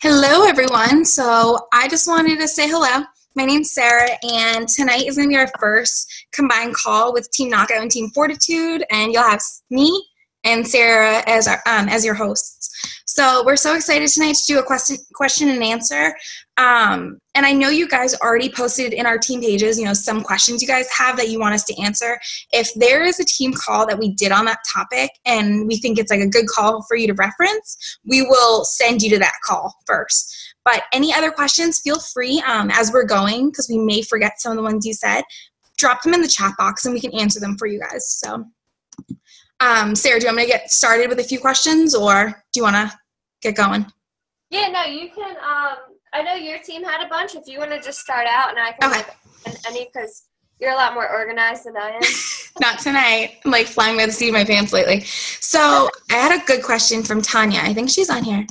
Hello, everyone. So I just wanted to say hello. My name's Sarah, and tonight is going to be our first combined call with Team Knockout and Team Fortitude, and you'll have me and Sarah as your hosts. So we're so excited tonight to do a question and answer. And I know you guys already posted in our team pages, some questions you guys have that you want us to answer. If there is a team call that we did on that topic and we think it's like a good call for you to reference, we will send you to that call first. But any other questions, feel free as we're going, because we may forget some of the ones you said, drop them in the chat box and we can answer them for you guys. So, Sarah, do you want me to get started with a few questions, or do you want to get going? Yeah, no, you can. I know your team had a bunch. If you want to just start out, and I can any, because you're a lot more organized than I am. Not tonight. I'm like flying by the seat of my pants lately. So I had a good question from Tanya. I think she's on here.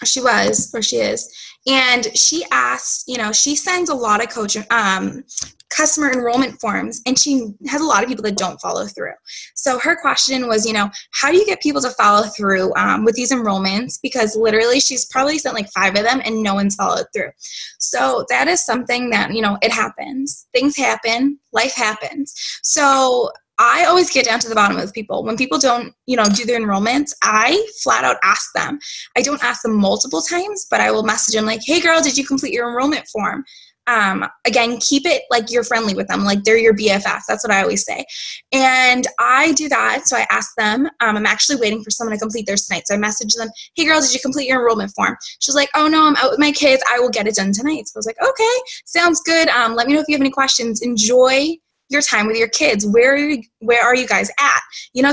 She was, or she is. And she asked, she sends a lot of customer enrollment forms, and she has a lot of people that don't follow through. So her question was, how do you get people to follow through with these enrollments? Because literally she's probably sent like 5 of them and no one's followed through. So that is something that, it happens. Things happen. Life happens. So I always get down to the bottom of people. When people don't, do their enrollments, I flat out ask them. I don't ask them multiple times, but I will message them like, hey girl, did you complete your enrollment form? Again, keep it like you're friendly with them, like they're your BFF. That's what I always say. And I do that. So I ask them, I'm actually waiting for someone to complete theirs tonight. So I message them, hey girl, did you complete your enrollment form? She's like, oh no, I'm out with my kids. I will get it done tonight. So I was like, okay, sounds good. Let me know if you have any questions. Enjoy your time with your kids. Where are you guys at?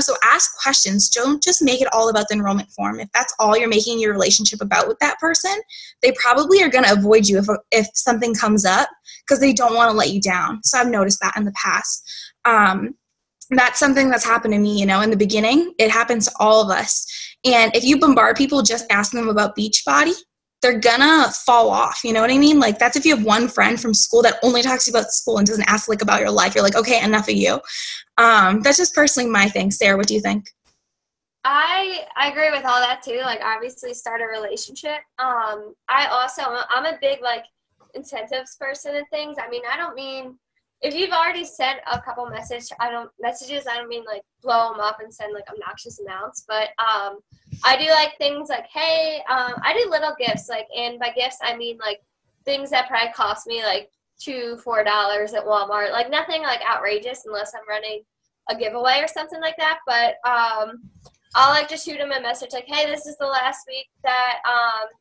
So ask questions. Don't just make it all about the enrollment form. If that's all you're making your relationship about with that person, they probably are going to avoid you if something comes up, because they don't want to let you down. So I've noticed that in the past. That's something that's happened to me, in the beginning. It happens to all of us. And if you bombard people just asking them about Beachbody, they're gonna fall off. You know what I mean? Like, that's if you have one friend from school that only talks to you about school and doesn't ask about your life. You're like, okay, enough of you. That's just personally my thing. Sarah, what do you think? I agree with all that too. Like, obviously start a relationship. I'm a big incentives person and things. I mean, I don't mean, if you've already sent a couple messages, I don't mean blow them up and send obnoxious amounts, but I do things like, hey, I do little gifts, and by gifts I mean things that probably cost me $2-4 at Walmart, nothing outrageous unless I'm running a giveaway or something like that. But I'll just shoot them a message hey, this is the last week that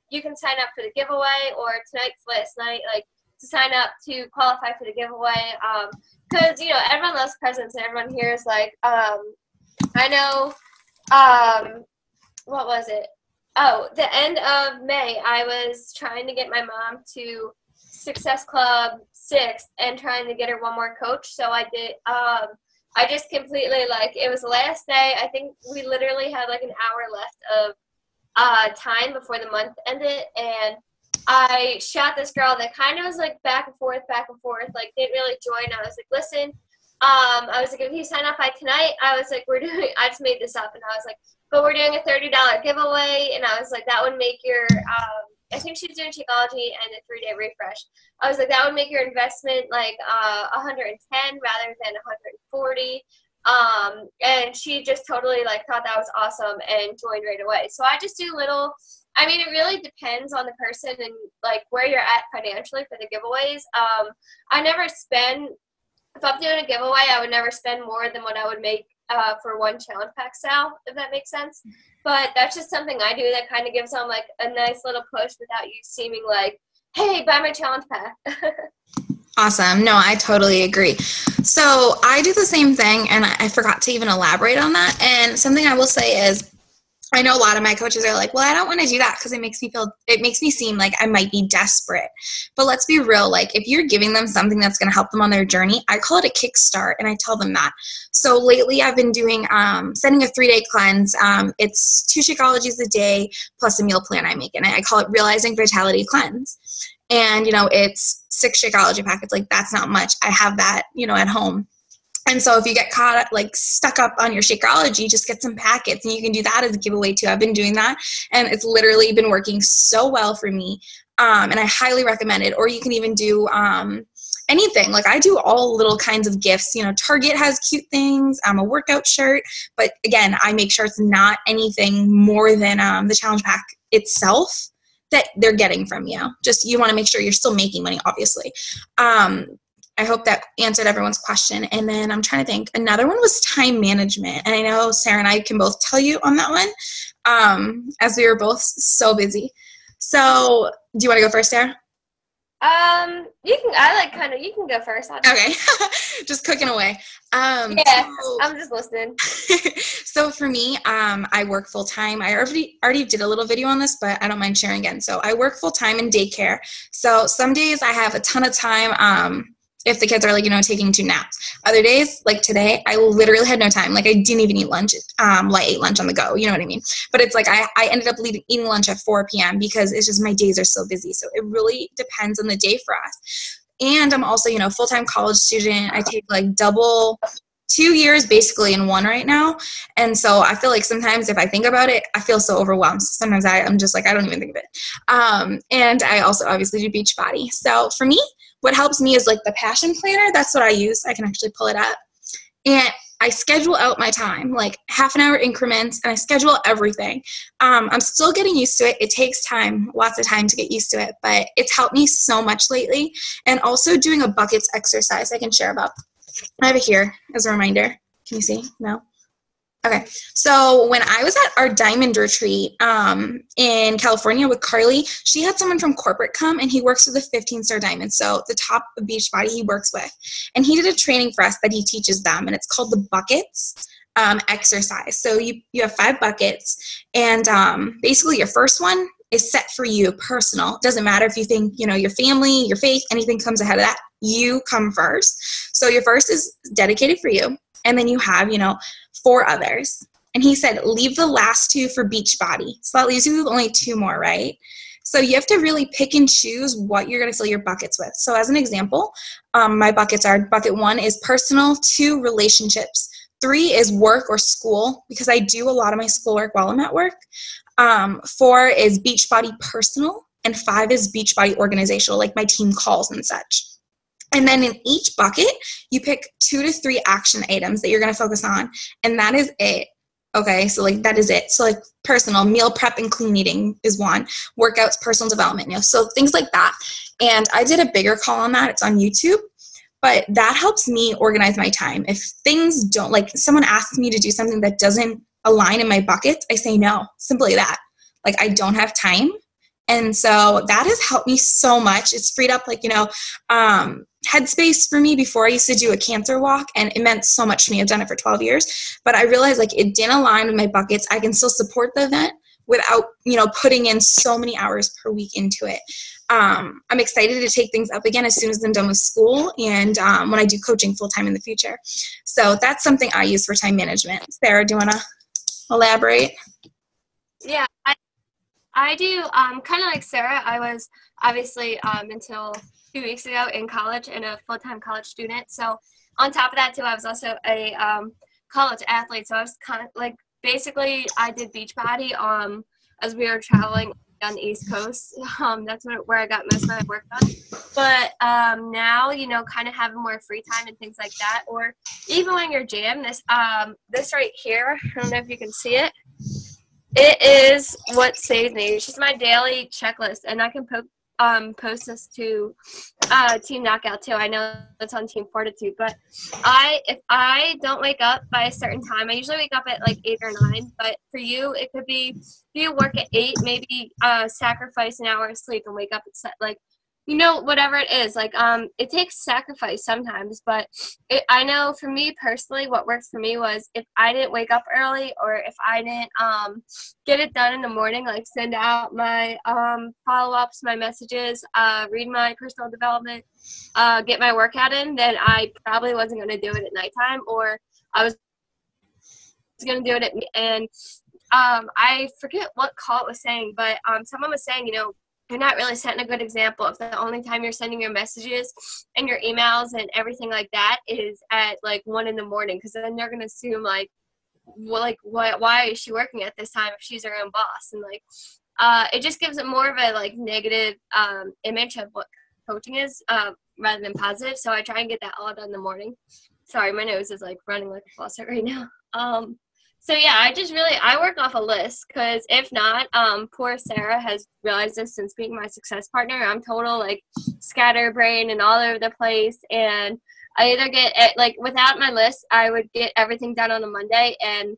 you can sign up for the giveaway, or tonight's last night, to sign up to qualify for the giveaway, because everyone loves presents, and everyone here is I know, what was it? Oh, the end of May, I was trying to get my mom to Success Club 6 and trying to get her one more coach. So I did. I just completely it was the last day. I think we literally had an hour left of time before the month ended, and I shot this girl that kind of was back and forth, didn't really join. I was listen, I was if you sign up by tonight, I was I just made this up, and I was but we're doing a $30 giveaway, and I was that would make your, I think she was doing Shakeology and a 3-day refresh. I was that would make your investment 110 rather than 140. And she just totally thought that was awesome and joined right away. So I just do little, I mean, it really depends on the person and where you're at financially for the giveaways. I never spend, if I'm doing a giveaway, I would never spend more than what I would make for one challenge pack sale, if that makes sense. But that's just something I do that kind of gives them a nice little push without you seeming hey, buy my challenge pack. Awesome. No, I totally agree. So I do the same thing, and I forgot to even elaborate on that. And something I will say is, I know a lot of my coaches are well, I don't want to do that because it makes me seem like I might be desperate. But let's be real. If you're giving them something that's going to help them on their journey, I call it a kickstart, and I tell them that. So lately I've been doing, sending a 3-day cleanse. It's 2 Shakeologies a day plus a meal plan I make, and I call it Realizing Vitality Cleanse. And, it's 6 Shakeology packets. That's not much. I have that, at home. And so if you get caught like stuck up on your Shakeology, just get some packets and you can do that as a giveaway too. I've been doing that and it's literally been working so well for me. And I highly recommend it. Or you can even do anything. Like I do all little kinds of gifts. You know, Target has cute things. A workout shirt. But again, I make sure it's not anything more than the challenge pack itself that they're getting from you. Just you want to make sure you're still making money, obviously. I hope that answered everyone's question. And then I'm trying to think. Another one was time management. And I know Sarah and I can both tell you on that one, as we were both so busy. So do you want to go first, Sarah? You can. You can go first. Okay, just cooking away. Yeah, so, I'm just listening. So for me, I work full time. I already did a little video on this, but I don't mind sharing again. So I work full time in daycare. So some days I have a ton of time. If the kids are like, taking 2 naps. Other days, like today, I literally had no time. Like I didn't even eat lunch. I ate lunch on the go. You know what I mean? But it's like I ended up eating lunch at 4 p.m. because it's just my days are so busy. So it really depends on the day for us. And I'm also, full-time college student. I take like double 2 years basically in one right now. And so I feel like sometimes if I think about it, I feel so overwhelmed. Sometimes I'm just like, I don't even think of it. And I also obviously do Beachbody. So for me, what helps me is like the passion planner. That's what I use. I can actually pull it up. And I schedule out my time, like half an hour increments, and I schedule everything. I'm still getting used to it. It takes time, lots of time to get used to it, but it's helped me so much lately. And also doing a buckets exercise I can share about. I have it here as a reminder. Can you see? No? Okay. So when I was at our diamond retreat in California with Carly, she had someone from corporate come and he works with the 15-star diamond. So the top of Beachbody he works with. And he did a training for us that he teaches them. And it's called the buckets exercise. So you have 5 buckets. And basically your first one is set for you, personal. It doesn't matter if you think, your family, your faith, anything comes ahead of that. You come first. So your first is dedicated for you. And then you have, 4 others. And he said, leave the last 2 for Beachbody. So that leaves you with only 2 more, right? So you have to really pick and choose what you're going to fill your buckets with. So as an example, my buckets are, bucket 1 is personal, 2 relationships, 3 is work or school, because I do a lot of my schoolwork while I'm at work. 4 is Beachbody personal, and 5 is Beachbody organizational, like my team calls and such. And then in each bucket, you pick 2 to 3 action items that you're going to focus on. And that is it. Okay, so like that is it. So like personal, meal prep and clean eating is 1. Workouts, personal development, so things like that. And I did a bigger call on that. It's on YouTube. But that helps me organize my time. If things don't, like someone asks me to do something that doesn't align in my buckets, I say no. Simply that. Like I don't have time. And so that has helped me so much. It's freed up headspace for me. Before I used to do a cancer walk and it meant so much to me. I've done it for 12 years, but I realized like it didn't align with my buckets. I can still support the event without, putting in so many hours per week into it. I'm excited to take things up again as soon as I'm done with school and when I do coaching full time in the future. So that's something I use for time management. Sarah, do you want to elaborate? Yeah, I do kind of like Sarah. I was obviously until 2 weeks ago in college and a full-time college student. So on top of that too, I was also a college athlete. So I was kind of like basically I did Beachbody as we were traveling on the East Coast. That's where I got most of my work done. But now, kind of having more free time and things like that, or even when you're jammed, this right here, I don't know if you can see it. It is what saves me. It's just my daily checklist, and I can post this to Team Knockout too. I know it's on Team Fortitude, but if I don't wake up by a certain time, I usually wake up at like 8 or 9. But for you, it could be if you work at 8, maybe sacrifice an hour of sleep and wake up at whatever it is. Like it takes sacrifice sometimes, but I know for me personally, what works for me was if I didn't wake up early or if I didn't get it done in the morning, like send out my follow-ups, my messages, read my personal development, get my workout in, then I probably wasn't going to do it at nighttime, or I was going to do it at and I forget what call it was saying, but someone was saying, you're not really setting a good example if the only time you're sending your messages and your emails and everything like that is at like 1 a.m, because then they're gonna assume like, well, like why is she working at this time if she's her own boss? And like it just gives it more of a like negative image of what coaching is rather than positive. So I try and get that all done in the morning. Sorry, my nose is like running like a faucet right now. So yeah, I work off a list, because if not, poor Sarah has realized this since being my success partner. I'm total like scatterbrain and all over the place, and I either get like without my list, I would get everything done on a Monday and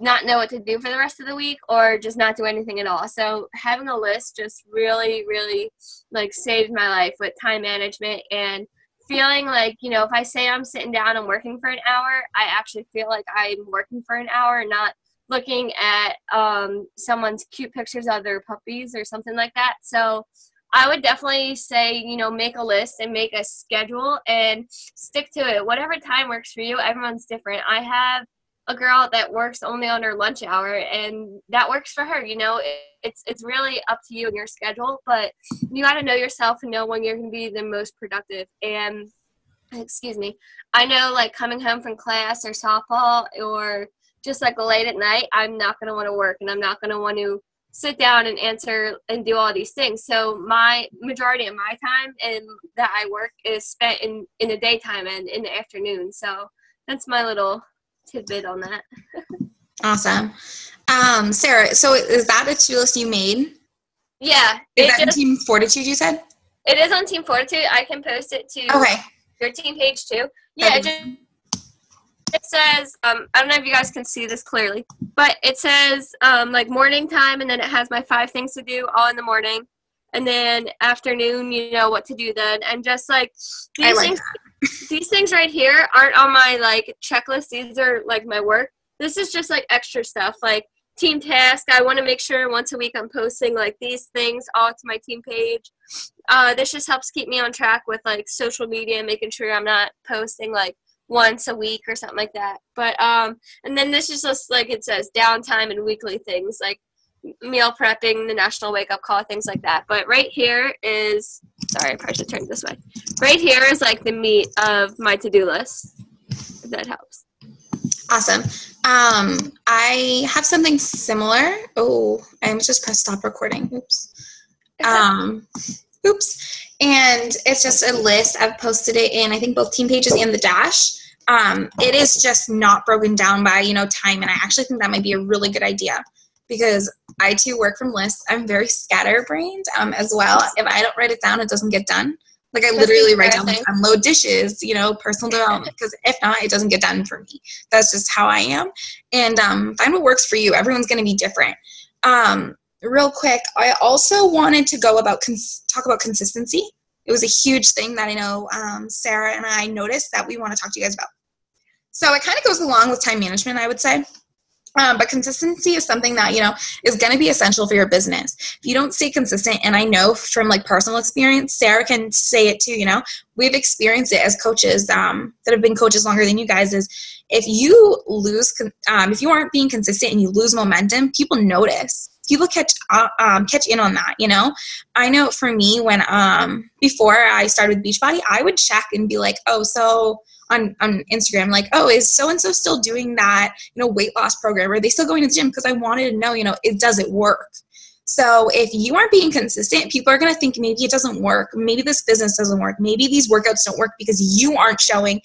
not know what to do for the rest of the week, or just not do anything at all. So having a list just really, really like saved my life with time management and feeling like, you know, if I say I'm sitting down and working for an hour, I actually feel like I'm working for an hour and not looking at someone's cute pictures of their puppies or something like that. So I would definitely say, you know, make a list and make a schedule and stick to it. Whatever time works for you, everyone's different. I have a girl that works only on her lunch hour, and that works for her. You know, it's really up to you and your schedule, but you got to know yourself and know when you're going to be the most productive. And excuse me, I know like coming home from class or softball or just like late at night, I'm not going to want to work, and I'm not going to want to sit down and answer and do all these things. So my majority of my time and that I work is spent in the daytime and in the afternoon. So that's my little tidbit on that. Awesome. Sarah, so is that a to-do list you made? Yeah. Is that in Team Fortitude, you said? It is on Team Fortitude. I can post it to your team page too. Yeah, it says, I don't know if you guys can see this clearly, but it says like morning time, and then it has my 5 things to do all in the morning. And then afternoon, you know what to do then. And just like these things right here aren't on my like checklist. These are like my work. This is just like extra stuff, like team task. I want to make sure once a week I'm posting like these things all to my team page. This just helps keep me on track with like social media, making sure I'm not posting like once a week or something like that. But and then this is just like it says downtime and weekly things like meal prepping, the national wake up call, things like that. But right here is, sorry, I probably should turn it this way. Right here is like the meat of my to-do list, if that helps. Awesome. I have something similar. Oh, I almost just pressed stop recording. Oops. Oops. And it's just a list. I've posted it in, I think, both team pages and the dash. It is just not broken down by, you know, time. And I actually think that might be a really good idea, because I too work from lists. I'm very scatterbrained as well. If I don't write it down, it doesn't get done. Like I literally write down like unload dishes, you know, personal development, because if not, it doesn't get done for me. That's just how I am. And find what works for you. Everyone's going to be different. Real quick, I also wanted to talk about consistency. It was a huge thing that I know Sarah and I noticed that we want to talk to you guys about. So it kind of goes along with time management, I would say. But consistency is something that, you know, is going to be essential for your business. If you don't stay consistent, and I know from like personal experience, Sarah can say it too, you know, we've experienced it as coaches that have been coaches longer than you guys, is if you lose, if you aren't being consistent and you lose momentum, people notice. People catch in on that, you know. I know for me, when before I started with Beachbody, I would check and be like, oh, so on Instagram, like, oh, is so-and-so still doing that, you know, weight loss program? Are they still going to the gym? Because I wanted to know, you know, does it work? So if you aren't being consistent, people are going to think maybe it doesn't work. Maybe this business doesn't work. Maybe these workouts don't work because you aren't showing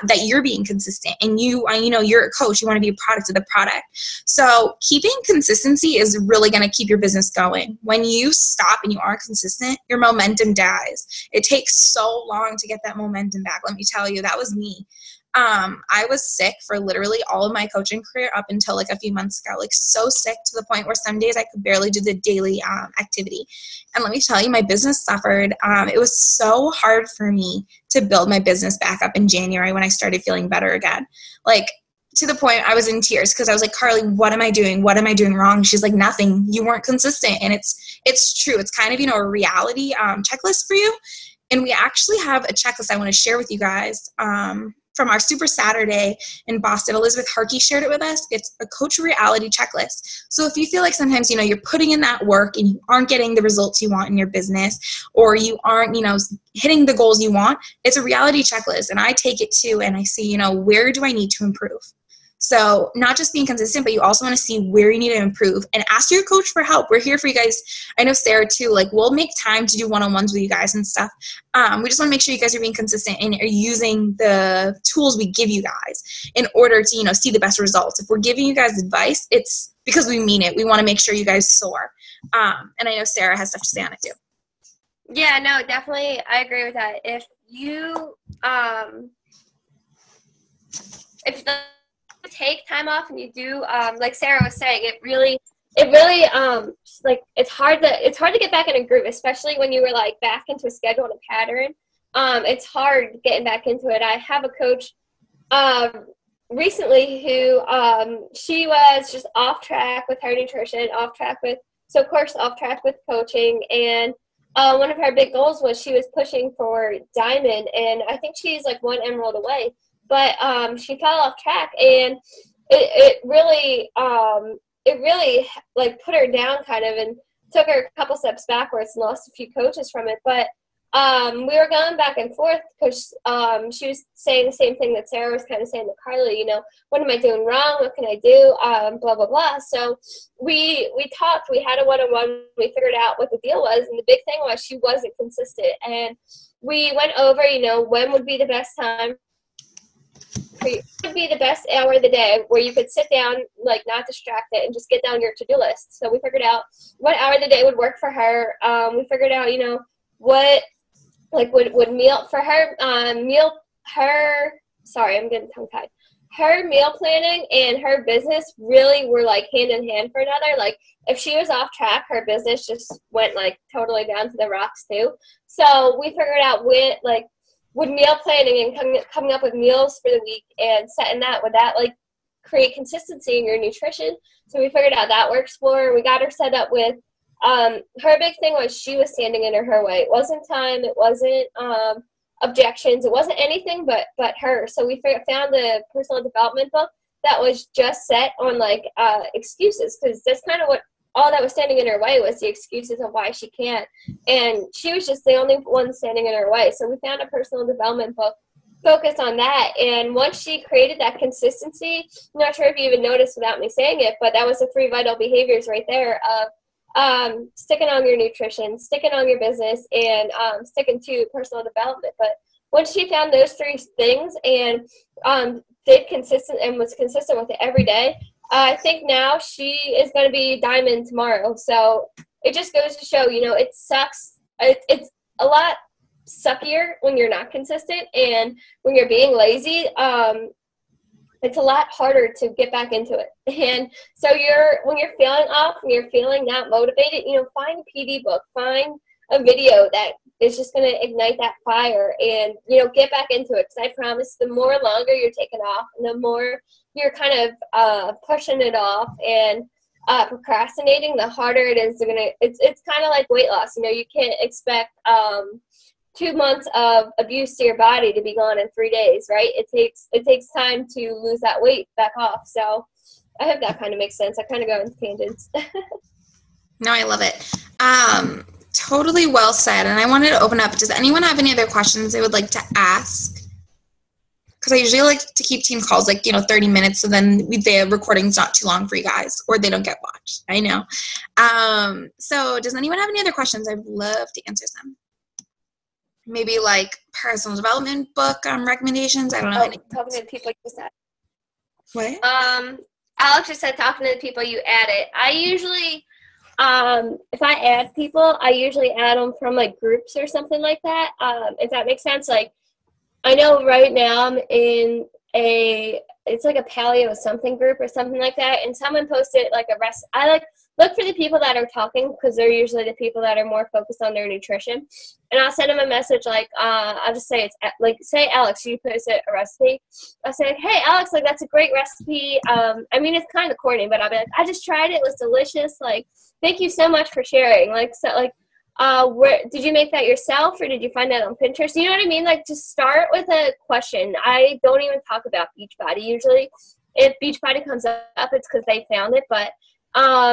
that you're being consistent. And you know, you're a coach. You want to be a product of the product. So keeping consistency is really going to keep your business going. When you stop and you aren't consistent, your momentum dies. It takes so long to get that momentum back. Let me tell you, that was me. I was sick for literally all of my coaching career up until like a few months ago, like so sick to the point where some days I could barely do the daily activity. And let me tell you, my business suffered. It was so hard for me to build my business back up in January when I started feeling better again. Like to the point I was in tears because I was like, Carly, what am I doing? What am I doing wrong? She's like, nothing. You weren't consistent. And it's true. It's kind of, you know, a reality checklist for you. And we actually have a checklist I want to share with you guys from from our Super Saturday in Boston. Elizabeth Harkey shared it with us. It's a coach reality checklist. So if you feel like sometimes, you know, you're putting in that work and you aren't getting the results you want in your business, or you aren't, you know, hitting the goals you want, it's a reality checklist. And I take it too, and I see, you know, where do I need to improve? So not just being consistent, but you also want to see where you need to improve and ask your coach for help. We're here for you guys. I know Sarah too, like we'll make time to do one-on-ones with you guys and stuff. We just want to make sure you guys are being consistent and are using the tools we give you guys in order to, you know, see the best results. If we're giving you guys advice, it's because we mean it. We want to make sure you guys soar. And I know Sarah has stuff to say on it too. Yeah, no, definitely. I agree with that. If you, if the take time off and you do like Sarah was saying, it really like it's hard to get back in a groove, especially when you were like back into a schedule and a pattern. It's hard getting back into it. I have a coach recently who she was just off track with her nutrition, off track with coaching, and one of her big goals was she was pushing for diamond, and I think she's like one emerald away. But she fell off track, and it really like put her down kind of, and took her a couple steps backwards and lost a few coaches from it. But we were going back and forth because she was saying the same thing that Sarah was kind of saying to Carly, you know, what am I doing wrong? What can I do? Blah, blah, blah. So we talked, we had a one-on-one, we figured out what the deal was. And the big thing was she wasn't consistent. And we went over, you know, when would be the best time. It would be the best hour of the day where you could sit down, like not distracted, and just get down your to-do list. So we figured out what hour of the day would work for her. We figured out, you know, what like would meal for her sorry, I'm getting tongue-tied. Her meal planning and her business really were like hand in hand for another. Like if she was off track, her business just went like totally down to the rocks too. So we figured out would meal planning and coming up with meals for the week and setting that, would that like create consistency in your nutrition? So we figured out that works for her. We got her set up with, her big thing was she was standing in her way. It wasn't time. It wasn't objections. It wasn't anything but her. So we found a personal development book that was just set on like excuses, because that's kind of what all that was standing in her way was the excuses of why she can't. And she was just the only one standing in her way. So we found a personal development book focused on that. And once she created that consistency, I'm not sure if you even noticed without me saying it, but that was the 3 vital behaviors right there of sticking on your nutrition, sticking on your business, and sticking to personal development. But once she found those 3 things and was consistent with it every day, I think now she is going to be diamond tomorrow. So it just goes to show, you know, it sucks. It's a lot suckier when you're not consistent, and when you're being lazy, it's a lot harder to get back into it. And so when you're feeling off, when you're feeling not motivated, you know, find a PD book, find a video that is just going to ignite that fire, and, you know, get back into it. Because I promise the more longer you're taking off and the more you're kind of pushing it off and procrastinating, the harder it is it's kind of like weight loss. You know, you can't expect 2 months of abuse to your body to be gone in 3 days, right? It takes time to lose that weight back off. So I hope that kind of makes sense. I kind of go into tangents. No, I love it. Totally well said. And I wanted to open up. Does anyone have any other questions they would like to ask? Because I usually like to keep team calls like, you know, 30 minutes. So then the recording's not too long for you guys, or they don't get watched. I know. So does anyone have any other questions? I'd love to answer them. Maybe like personal development book recommendations. I don't know. Talking to the people you said. What? Alex just said talking to the people you added. I usually, if I add people, I usually add them from like groups or something like that. If that makes sense. Like, I know right now I'm in it's like a paleo something group or something like that, and someone posted like I like look for the people that are talking, because they're usually the people that are more focused on their nutrition. And I'll send them a message like, I'll just say, it's like, say, Alex, you posted a recipe. I'll say, hey, Alex, like, that's a great recipe. I mean, it's kind of corny, but I'll be like, I just tried it. It was delicious. Like, thank you so much for sharing. Like, so, like, where did you make that yourself, or did you find that on Pinterest? You know what I mean? Like, just start with a question. I don't even talk about Beachbody usually. If Beachbody comes up, it's because they found it. But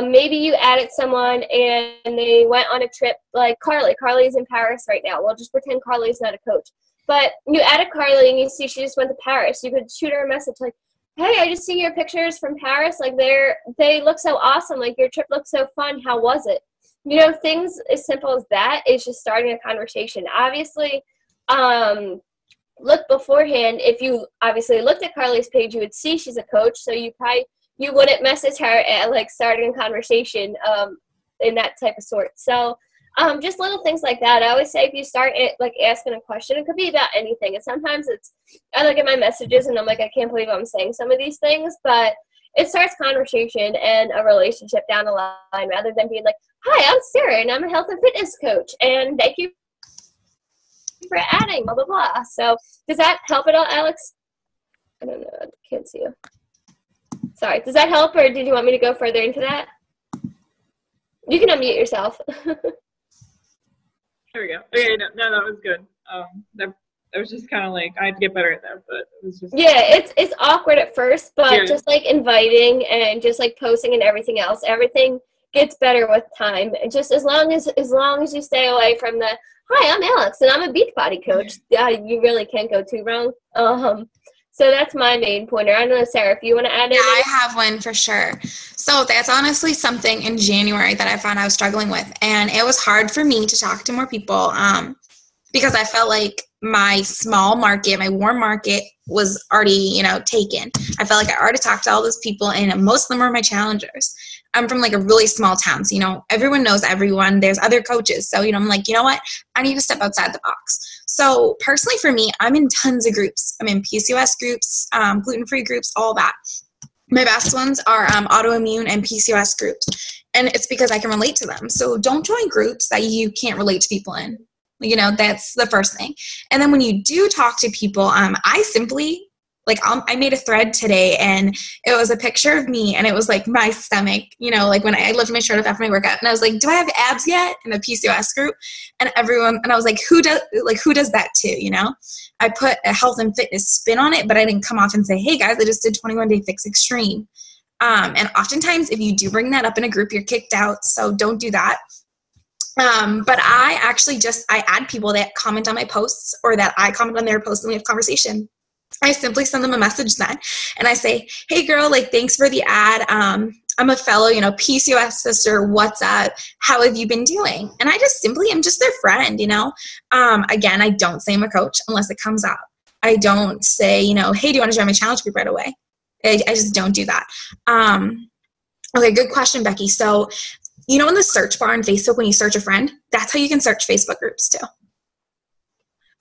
maybe you added someone and they went on a trip, like Carly. Carly's in Paris right now. We'll just pretend Carly's not a coach. But you added Carly and you see she just went to Paris. You could shoot her a message like, hey, I just see your pictures from Paris. Like, they look so awesome. Like, your trip looks so fun. How was it? You know, things as simple as that is just starting a conversation. Obviously, look beforehand. If you obviously looked at Carly's page, you would see she's a coach. So you wouldn't message her at, like, starting a conversation in that type of sort. So just little things like that. I always say if you start like asking a question, it could be about anything. And sometimes I look at my messages and I'm like, I can't believe I'm saying some of these things, but it starts conversation and a relationship down the line rather than being like, hi, I'm Sarah and I'm a health and fitness coach and thank you for adding blah, blah, blah. So does that help at all, Alex? I don't know. I can't see you. Sorry. Does that help, or did you want me to go further into that? You can unmute yourself. There we go. Okay, no, that was good. That was just kind of like, I had to get better at that, but it was just. Yeah, it's awkward at first, but just like inviting and just like posting and everything else, everything gets better with time. And just as long as you stay away from the, hi, I'm Alex and I'm a Beachbody coach. Yeah, you really can't go too wrong. So that's my main pointer. I don't know, Sarah, if you want to add anything. Yeah, I have one for sure. So that's honestly something in January that I found I was struggling with. And it was hard for me to talk to more people because I felt like my small market, my warm market was already, taken. I felt like I already talked to all those people and most of them were my challengers. I'm from like a really small town. So, everyone knows everyone. There's other coaches. So, I'm like, you know what? I need to step outside the box. So personally for me, I'm in tons of groups. I'm in PCOS groups, gluten-free groups, all that. My best ones are autoimmune and PCOS groups. And it's because I can relate to them. So don't join groups that you can't relate to people in. That's the first thing. And then when you do talk to people, I simply, I made a thread today and it was a picture of me and it was like my stomach, like when I lifted my shirt up after my workout and I was like, do I have abs yet in the PCOS group? And I was like, who does that too? I put a health and fitness spin on it, but I didn't come off and say, hey guys, I just did 21 Day Fix Extreme. And oftentimes if you do bring that up in a group, you're kicked out. So don't do that. But I actually I add people that comment on my posts or that I comment on their posts and we have conversation. I simply send them a message then and I say, hey girl, thanks for the ad. I'm a fellow, PCOS sister. What's up? How have you been doing? And I just simply am just their friend, Again, I don't say I'm a coach unless it comes up. I don't say, hey, do you want to join my challenge group right away? I just don't do that. Okay, good question, Becky. So, in the search bar on Facebook, when you search a friend, that's how you can search Facebook groups too.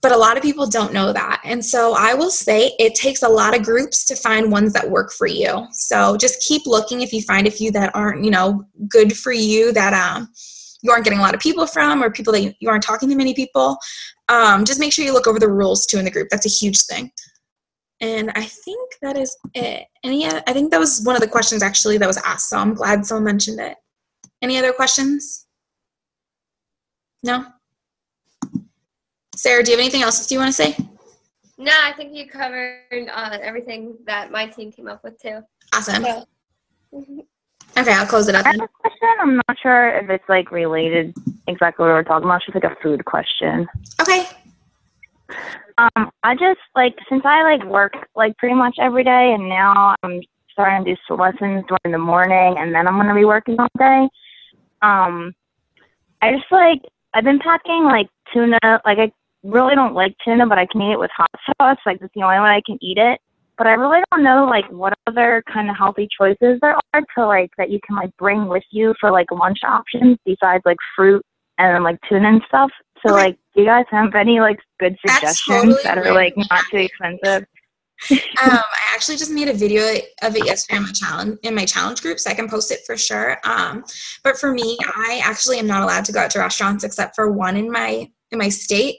But a lot of people don't know that. And so I will say it takes a lot of groups to find ones that work for you. So just keep looking if you find a few that aren't, good for you, that you aren't getting a lot of people from, or people that you aren't talking to many people. Just make sure you look over the rules too in the group. That's a huge thing. And I think that is it. I think that was one of the questions actually that was asked. So I'm glad someone mentioned it. Any other questions? No? Sarah, do you have anything else you want to say? No, I think you covered everything that my team came up with too. Awesome. So, okay, I'll close it up I then. have a question. I'm not sure if it's related exactly what we're talking about. It's just a food question. Okay. I just since I work pretty much every day, and now I'm starting to do some lessons during the morning, and then I'm going to be working all day. I just I've been packing tuna. I really don't like tuna, but I can eat it with hot sauce. That's the only way I can eat it. But I really don't know what other kind of healthy choices there are to that you can bring with you for lunch options besides fruit and then tuna and stuff. So do you guys have any good suggestions that are not too expensive? I actually just made a video of it yesterday in my challenge group, so I can post it for sure. But for me, I actually am not allowed to go out to restaurants except for one in my state.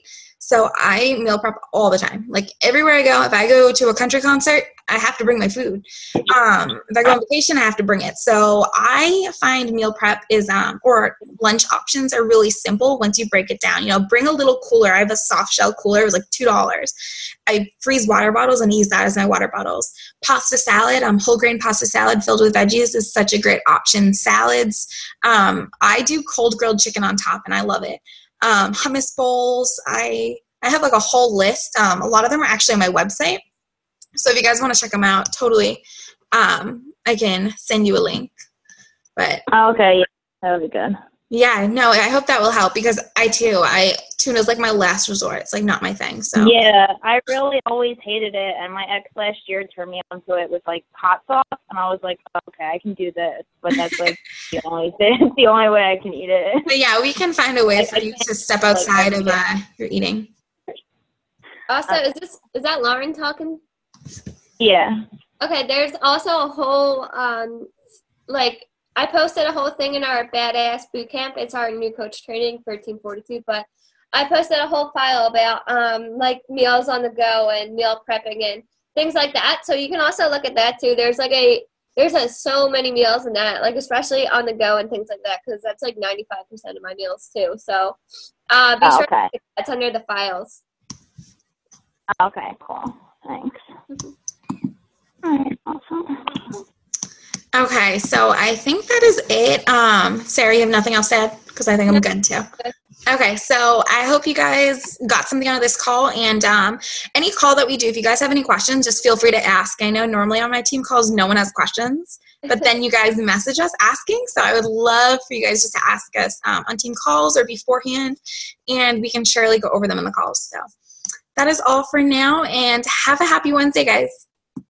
So I meal prep all the time. Like everywhere I go, if I go to a country concert, I have to bring my food. If I go on vacation, I have to bring it. So I find meal prep is, or lunch options are really simple once you break it down. You know, bring a little cooler. I have a soft shell cooler. It was like $2. I freeze water bottles and use that as my water bottles. Pasta salad, whole grain pasta salad filled with veggies is such a great option. Salads, I do cold grilled chicken on top and I love it. Hummus bowls, I have like a whole list. A lot of them are actually on my website. So if you guys want to check them out, totally, I can send you a link. But Okay, yeah, that would be good. yeah, no, I hope that will help because tuna's like my last resort. It's like not my thing. So Yeah, I really always hated it, and my ex last year turned me onto it with like hot sauce, and I was like, okay, I can do this, but that's like the only thing, the only way I can eat it. But yeah, we can find a way for you to step outside of your eating. Also, is that Lauren talking? Yeah. Okay, there's also a whole, like, I posted a whole thing in our Badass Boot Camp. It's our new coach training for Team 42, but I posted a whole file about, like, meals on the go and meal prepping and things like that. So you can also look at that, too. There's so many meals in that, like, especially on the go and things like that, because that's, like, 95% of my meals, too. So be sure that's under the files. Okay, cool. Thanks. All right, awesome. Okay, so I think that is it. Sarah, you have nothing else to add? Because I think I'm good too. Okay, so I hope you guys got something out of this call, and any call that we do, if you guys have any questions, just feel free to ask. I know normally on my team calls, no one has questions, but then you guys message us asking, so I would love for you guys just to ask us on team calls or beforehand, and we can surely go over them in the calls. So that is all for now, and have a happy Wednesday, guys.